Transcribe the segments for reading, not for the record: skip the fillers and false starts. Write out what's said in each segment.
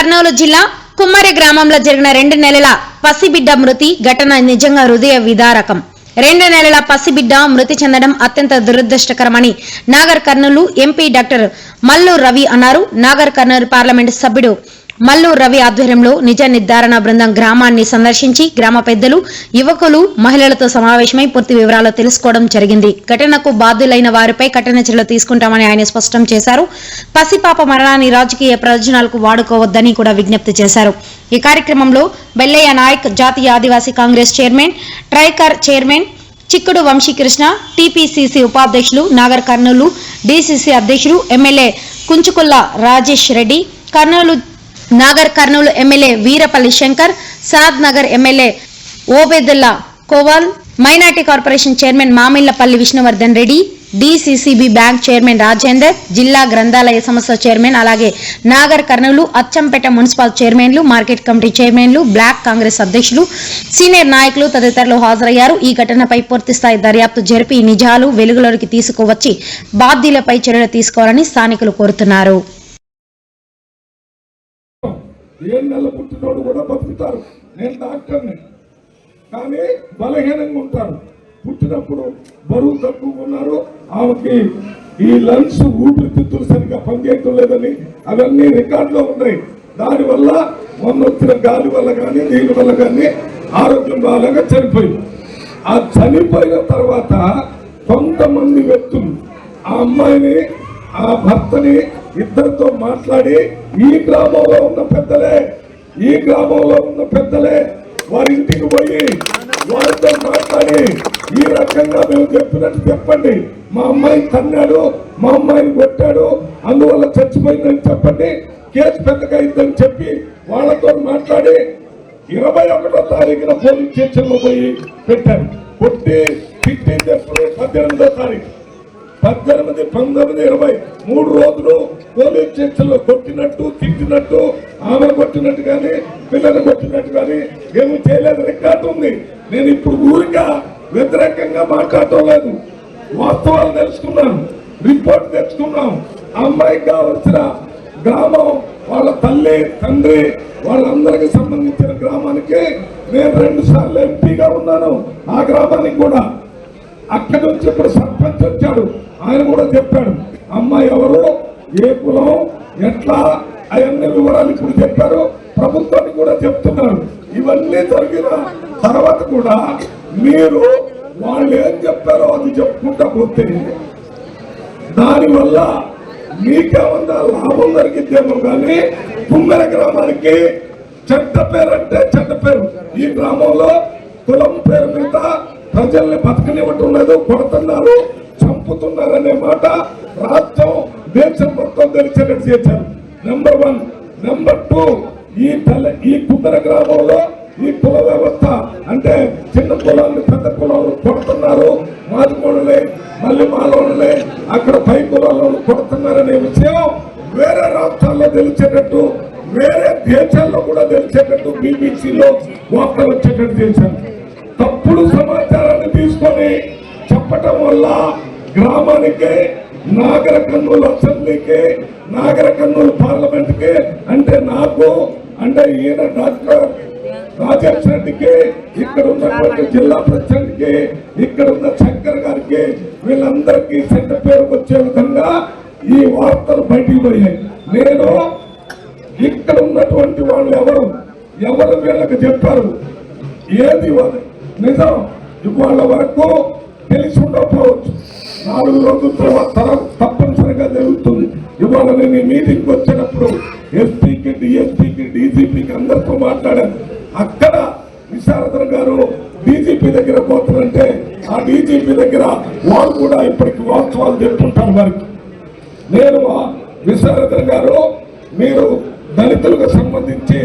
కర్నూలు జిల్లా కుమ్మరి గ్రామంలో జరిగిన 2 నెలల పసిబిడ్డ మృతి ఘటన నిజంగా హృదయ విదారకం. 2 నెలల పసిబిడ్డ మృతి చెందడం అత్యంత దురదృష్టకరమని నాగర్ కర్నూలు ఎంపీ డాక్టర్ మల్లు రవి అన్నారు. నాగర్ కర్నూలు పార్లమెంటు సభ్యుడు మల్లు రవి ఆధ్వర్యంలో నిజ నిర్ధారణ బృందం గ్రామాన్ని సందర్శించి గ్రామ పెద్దలు, యువకులు, మహిళలతో సమావేశమై పూర్తి వివరాలు తెలుసుకోవడం జరిగింది. ఘటనకు బాధ్యులైన వారిపై కఠిన చర్యలు తీసుకుంటామని ఆయన స్పష్టం చేశారు. పసిపాప మరణాన్ని రాజకీయ ప్రయోజనాలకు వాడుకోవద్దని కూడా విజ్ఞప్తి చేశారు. ఈ కార్యక్రమంలో బెల్లయ్య నాయక్, జాతీయ Adivasi Congress chairman, TRICOR chairman Chikkudu Vamshikrishna, TPCC ఉపాధ్యక్షులు, నాగర్ కర్నూలు డీసీసీ అధ్యక్షులు, MLA Kuchukulla Rajesh Reddy, Nagar Kurnool MLA Veerapalli Shankar, Shad Nagar MLA Obedulla Kowal, minority corporation chairman Mamillapalli Vishnuvardhan Reddy, DCCB bank chairman Rajender, జిల్లా గ్రంథాలయ సంస్థ చైర్మన్, అలాగే నాగర్ కర్నూలు అచ్చంపేట మున్సిపల్ చైర్మన్లు, మార్కెట్ కమిటీ చైర్మన్లు, బ్లాక్ కాంగ్రెస్ అధ్యక్షులు, సీనియర్ నాయకులు తదితరులు హాజరయ్యారు. ఈ ఘటనపై పూర్తిస్థాయి దర్యాప్తు జరిపి నిజాలు వెలుగులోకి తీసుకువచ్చి బాధ్యులపై చర్యలు తీసుకోవాలని స్థానికులు కోరుతున్నారు. ఏళ్ళ పుట్టినోడు కూడా బతుకుతారు. నేను డాక్టర్ని, కానీ బలహీనంగా ఉంటారు. పుట్టినప్పుడు బరువు తక్కువ ఉన్నారు. ఆమెకి ఈ లంగ్స్ ఊపిరితిత్తులు సరిగ్గా పనిచేయటం లేదని అవన్నీ రికార్డులో ఉన్నాయి. దానివల్ల మొన్న వచ్చిన గాలి వల్ల కానీ దీని వల్ల కానీ ఆరోగ్యం బాగా చనిపోయింది. ఆ చనిపోయిన తర్వాత కొంతమంది వ్యక్తులు ఆ అమ్మాయిని, ఆ భర్తని ఇద్దరితో మాట్లాడి ఈ గ్రామంలో ఉన్న పెద్దలే వారి ఇంటికి పోయి వారితో మాట్లాడి ఈ రకంగా మేము చెప్పినట్టు చెప్పండి, మా అమ్మాయిని తన్నాడు, మా అమ్మాయిని కొట్టాడు, అందువల్ల చచ్చిపోయిందని చెప్పండి, కేసు పెద్దగా అయిందని చెప్పి వాళ్ళతో మాట్లాడి 21వ తారీఖున పోలీస్ స్టేషన్లో పోయి పెట్టారు. కొట్టి తిట్టింది ఎప్పుడు 18వ తారీఖు. 18, 19, 20 3 రోజులు పోలీస్ స్టేషన్లో కొట్టినట్టు, తిట్టినట్టు, ఆమె కొట్టినట్టు కానీ పిల్లలు కొట్టినట్టు కానీ ఏమి చేయలేదు. రికార్డు ఉంది. నేను ఇప్పుడు ఊరిగా వ్యతిరేకంగా మాట్లాడటం లేదు. వాస్తవాలు తెలుసుకున్నాను, రిపోర్ట్ తెచ్చుకున్నాం. ఆ అమ్మాయికి కావలసిన గ్రామం, వాళ్ళ తల్లి, తండ్రి, వాళ్ళందరికి సంబంధించిన గ్రామానికి నేను 2 సార్లు ఎంపీగా ఉన్నాను. ఆ గ్రామానికి కూడా అక్కడి నుంచి ఇప్పుడు సర్పంచ్ వచ్చాడు, ఆయన కూడా చెప్పాడు అమ్మాయి ఎవరు, ఏ కులం, ఎట్లా, అవన్నీ వివరాలు ఇప్పుడు చెప్పారు. ప్రభుత్వానికి కూడా చెప్తున్నారు. ఇవన్నీ జరిగిన తర్వాత కూడా మీరు వాళ్ళు ఏం చెప్పారో అది చెప్పుకుంటా పోతే దానివల్ల మీకేమన్నా లాభం జరిగిద్దేమో కానీ కుమ్మరి గ్రామానికి చెడ్డ పేరు అంటే చెడ్డ పేరు. ఈ గ్రామంలో కులం పేరు మీద ప్రజల్ని బతకనివ్వటం లేదు, కొడుతున్నారు, చంపుతున్నారు అనే మాట రాష్ట్రం, దేశం మొత్తం తెలిసేటట్టు చేశారు. నెంబర్ 1. నెంబర్ 2, ఈ కుమ్మరి గ్రామంలో ఈ కుల వ్యవస్థ అంటే చిన్న కులాన్ని పెద్ద కులాలు కొడుతున్నారు, మాదిగోళ్ళని మళ్ళీ మాలోళ్ళని అక్కడ పై కులాలను కొడుతున్నారనే విషయం వేరే రాష్ట్రాల్లో తెలిసేటట్టు, వేరే దేశాల్లో కూడా తెలిసేటట్టు బీబీసీలో వార్తలు వచ్చేటట్టు చేశారు. తప్పుడు సమాచారాన్ని తీసుకొని చెప్పటం వల్ల గ్రామానికి, నాగర్ కర్నూలు అసెంబ్లీకి, నాగర్ కర్నూలు పార్లమెంట్కి, అంటే నాకు, అంటే ఈయన డాక్టర్ రాజేష్ రెడ్డికి, ఇక్కడ ఉన్నటువంటి జిల్లా ప్రెసిడెంట్కి, ఇక్కడ ఉన్న శంకర్ గారికి, వీళ్ళందరికీ చెడ్డ పేరు వచ్చే విధంగా ఈ వార్తలు బయటికి పోయాయి. నేను ఇక్కడ ఉన్నటువంటి వాళ్ళు ఎవరు వీళ్ళకి చెప్పారు, ఏది నిజం ఇవాళ వరకు తెలిసి ఉండకపోవచ్చు. 4 రోజుల తర్వాత తప్పనిసరిగా జరుగుతుంది. ఇవాళ నేను ఈ మీటింగ్కి వచ్చినప్పుడు ఎస్పీకి, డిఎస్పీకి, డీజీపీకి అందరితో మాట్లాడాను. అక్కడ విశారదన్ గారు డీజీపీ దగ్గర పోతారంటే ఆ డీజీపీ దగ్గర వాళ్ళు కూడా ఇప్పటికి వాస్తవాలు చెప్పుకుంటారు వారికి. నేను విశారదన్ గారు, మీరు దళితులకు సంబంధించి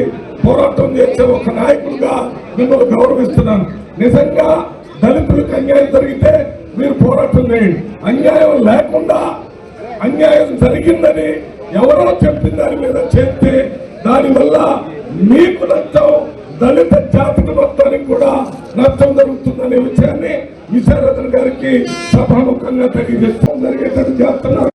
పోరాటం చేసే ఒక నాయకుడిగా మిమ్మల్ని గౌరవిస్తున్నాను. నిజంగా దళితులకు అన్యాయం జరిగితే మీరు పోరాటం చేయండి. అన్యాయం లేకుండా, అన్యాయం జరిగిందని ఎవరో చెప్పిన దాని మీద చేస్తే దానివల్ల మీకు నష్టం, దళిత జాతికి మొత్తానికి కూడా నష్టం జరుగుతుందనే విషయాన్ని విశారదన్ గారికి సభాముఖంగా తెలియజేస్తాం. జరిగేటట్టు చేస్తున్నారు.